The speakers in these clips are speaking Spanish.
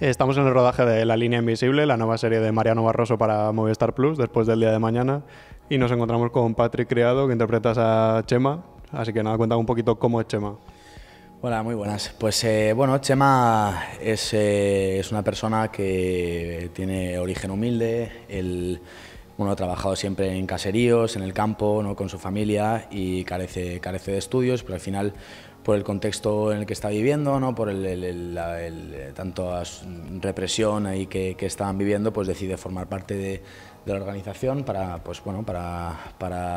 Estamos en el rodaje de La Línea Invisible, la nueva serie de Mariano Barroso para Movistar Plus, después del día de mañana, y nos encontramos con Patrick Criado, que interpretas a Chema. Así que nada, cuéntame un poquito cómo es Chema. Hola, muy buenas. Pues bueno, Chema es una persona que tiene origen humilde. Él ha trabajado siempre en caseríos, en el campo, ¿no?, con su familia, y carece de estudios, pero al final, por el contexto en el que está viviendo, ¿no?, por tanta represión ahí que estaban viviendo, pues decide formar parte de la organización para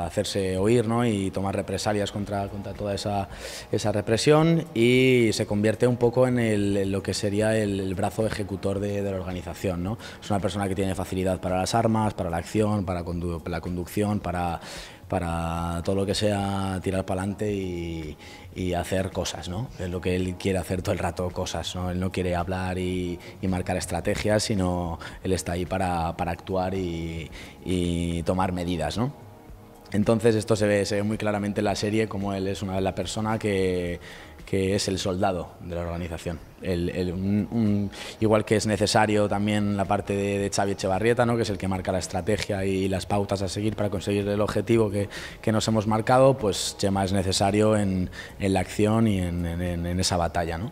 hacerse oír, ¿no?, y tomar represalias contra toda esa represión, y se convierte un poco en lo que sería el brazo ejecutor de la organización, ¿no? Es una persona que tiene facilidad para las armas, para la acción, para la conducción, para todo lo que sea tirar para adelante y hacer cosas, ¿no? Es lo que él quiere hacer todo el rato, cosas, ¿no? Él no quiere hablar y marcar estrategias, sino él está ahí para actuar y tomar medidas, ¿no? Entonces esto se ve muy claramente en la serie, como él es la persona que es el soldado de la organización. Igual que es necesario también la parte de Xavi Etxebarrieta, ¿no?, que es el que marca la estrategia y las pautas a seguir para conseguir el objetivo que nos hemos marcado, pues Chema es necesario en la acción y en esa batalla, ¿no?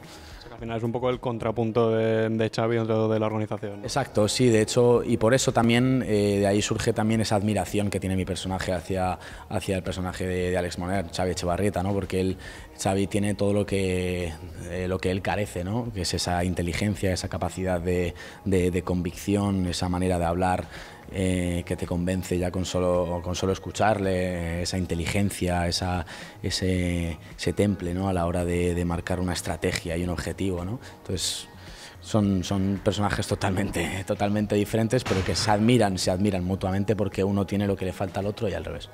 Al final es un poco el contrapunto de Xavi dentro de la organización, ¿no? Exacto, sí, de hecho, y por eso también de ahí surge también esa admiración que tiene mi personaje hacia el personaje de Alex Moner, Xavi Etxebarrieta, ¿no? Porque Xavi tiene todo lo que él carece, ¿no?, que es esa inteligencia, esa capacidad de convicción, esa manera de hablar que te convence ya con solo escucharle, esa inteligencia, ese temple, ¿no?, a la hora de marcar una estrategia y un objetivo, ¿no? Entonces son personajes totalmente diferentes, pero que se admiran mutuamente, porque uno tiene lo que le falta al otro y al revés.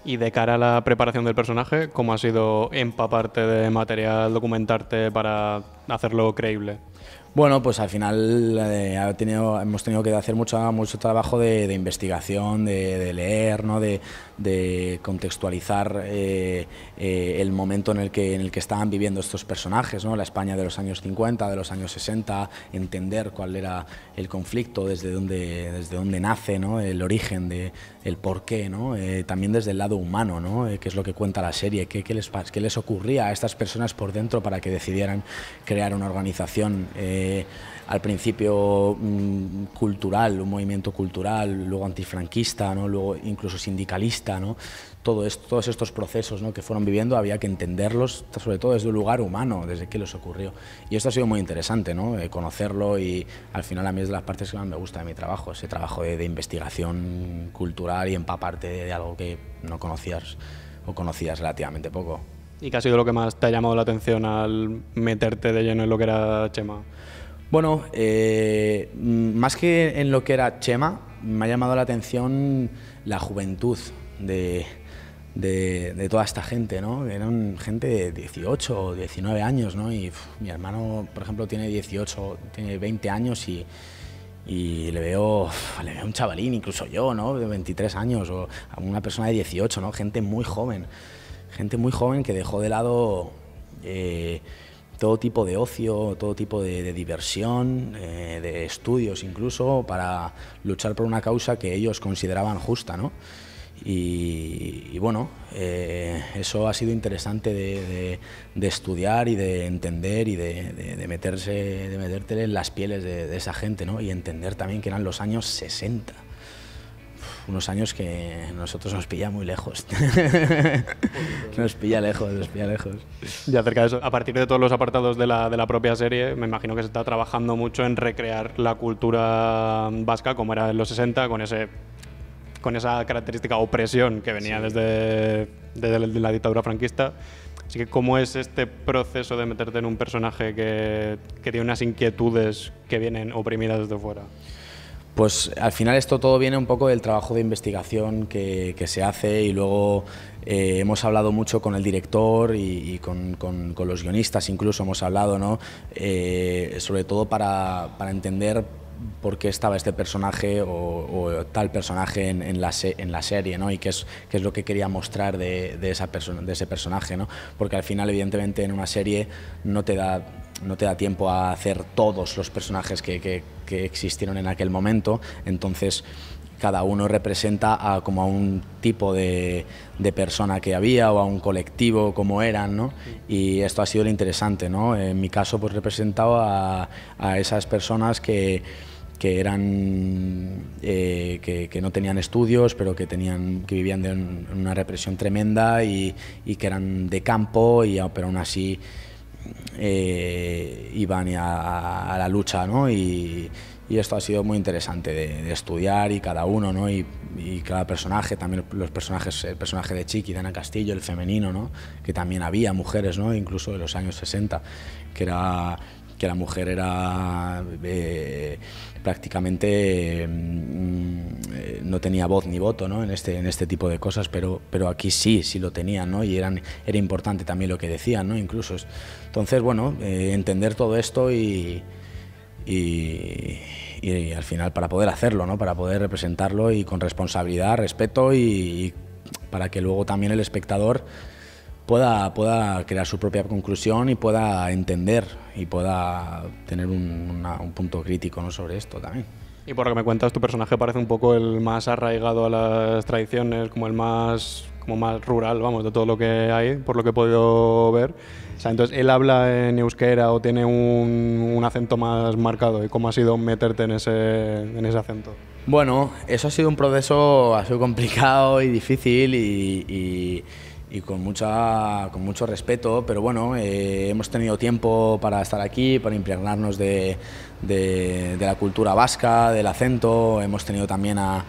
Y de cara a la preparación del personaje, ¿cómo ha sido empaparte de material, documentarte para hacerlo creíble? Bueno, pues al final hemos tenido que hacer mucho trabajo de investigación, de leer, ¿no?, de contextualizar el momento en el que estaban viviendo estos personajes, ¿no?, la España de los años 50, de los años 60, entender cuál era el conflicto, desde dónde nace, ¿no?, el origen, el porqué, ¿no?, también desde el lado humano, ¿no?, qué es lo que cuenta la serie, qué les ocurría a estas personas por dentro para que decidieran crear una organización. Al principio cultural, un movimiento cultural, luego antifranquista, ¿no?, luego incluso sindicalista, ¿no? Todos estos procesos, ¿no?, que fueron viviendo había que entenderlos, sobre todo desde un lugar humano, desde qué les ocurrió. Y esto ha sido muy interesante, ¿no?, conocerlo, y al final a mí es de las partes que más me gusta de mi trabajo, ese trabajo de investigación cultural y empaparte de algo que no conocías o conocías relativamente poco. ¿Y qué ha sido lo que más te ha llamado la atención al meterte de lleno en lo que era Chema? Bueno, más que en lo que era Chema, me ha llamado la atención la juventud de toda esta gente, ¿no? Eran gente de 18 o 19 años, ¿no? Y mi hermano, por ejemplo, tiene 20 años y le veo un chavalín, incluso yo, ¿no?, de 23 años, o a una persona de 18, ¿no? Gente muy joven que dejó de lado todo tipo de ocio, todo tipo de diversión, de estudios incluso, para luchar por una causa que ellos consideraban justa, ¿no? Y bueno, eso ha sido interesante de estudiar y de entender y de meterte en las pieles de esa gente, ¿no? Y entender también que eran los años 60. Unos años que a nosotros nos pilla muy lejos. Nos pilla lejos. Y acerca de eso, a partir de todos los apartados de la propia serie, me imagino que se está trabajando mucho en recrear la cultura vasca como era en los 60, con esa característica opresión que venía desde la dictadura franquista. Así que, ¿cómo es este proceso de meterte en un personaje que tiene unas inquietudes que vienen oprimidas desde fuera? Pues al final esto todo viene un poco del trabajo de investigación que se hace, y luego hemos hablado mucho con el director y con los guionistas, incluso hemos hablado, ¿no?, sobre todo para entender por qué estaba este personaje o tal personaje en la serie, ¿no?, y qué es lo que quería mostrar de ese personaje, ¿no? Porque al final, evidentemente, en una serie no te da no te da tiempo a hacer todos los personajes que existieron en aquel momento, entonces cada uno representa como a un tipo de persona que había o a un colectivo como eran, ¿no? Y esto ha sido lo interesante, ¿no? En mi caso pues representaba a esas personas que eran que no tenían estudios, pero que vivían en una represión tremenda y que eran de campo, pero aún así iban a la lucha, ¿no? Y esto ha sido muy interesante de estudiar, y cada uno, ¿no? Y cada personaje, también el personaje de Chiqui, de Ana Castillo, el femenino, ¿no? Que también había mujeres, ¿no? Incluso de los años 60, que la mujer era prácticamente no tenía voz ni voto, ¿no? en este tipo de cosas, pero aquí sí lo tenían, ¿no? Y era importante también lo que decían, ¿no? Incluso. Entonces, bueno, entender todo esto y al final para poder hacerlo, ¿no? Para poder representarlo y con responsabilidad, respeto, y para que luego también el espectador pueda crear su propia conclusión y pueda entender y pueda tener un punto crítico, ¿no? sobre esto también. Y por lo que me cuentas, tu personaje parece un poco el más arraigado a las tradiciones, como más rural, vamos, de todo lo que hay, por lo que he podido ver. O sea, entonces, ¿él habla en euskera o tiene un acento más marcado? ¿Y cómo ha sido meterte en ese acento? Bueno, eso ha sido un proceso complicado y difícil y con mucho respeto, pero bueno, hemos tenido tiempo para estar aquí, para impregnarnos de la cultura vasca, del acento. Hemos tenido también a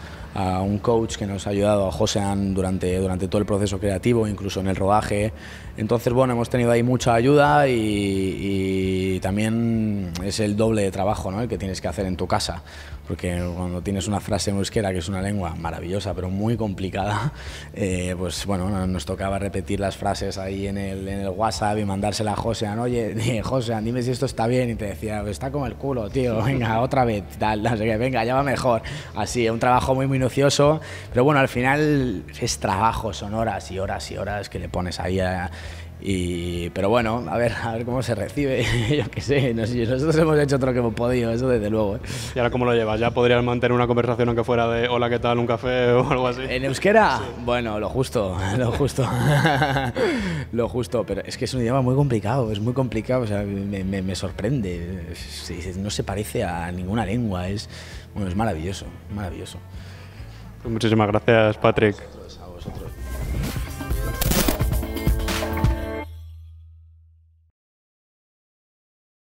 un coach que nos ha ayudado, a Josean, durante todo el proceso creativo, incluso en el rodaje. Entonces, bueno, hemos tenido ahí mucha ayuda y también es el doble de trabajo, ¿no? el que tienes que hacer en tu casa, porque cuando tienes una frase en euskera, que es una lengua maravillosa pero muy complicada, pues bueno, nos tocaba repetir las frases ahí en el WhatsApp y mandársela a Josean. Oye, Josean, dime si esto está bien, y te decía, está como el culo, tío, venga, otra vez, tal, no sé qué, venga, ya va mejor. Así, un trabajo muy minucioso, pero bueno, al final es trabajo, son horas y horas y horas que le pones ahí pero bueno, a ver cómo se recibe. Yo qué sé, nosotros hemos hecho todo lo que hemos podido, eso desde luego. ¿Y ahora cómo lo llevas? ¿Ya podrías mantener una conversación aunque fuera de hola, qué tal, un café o algo así? ¿En euskera? Sí. Bueno, lo justo. Lo justo, pero es que es un idioma muy complicado, o sea, me sorprende. No se parece a ninguna lengua, es maravilloso, maravilloso. Pues muchísimas gracias, Patrick.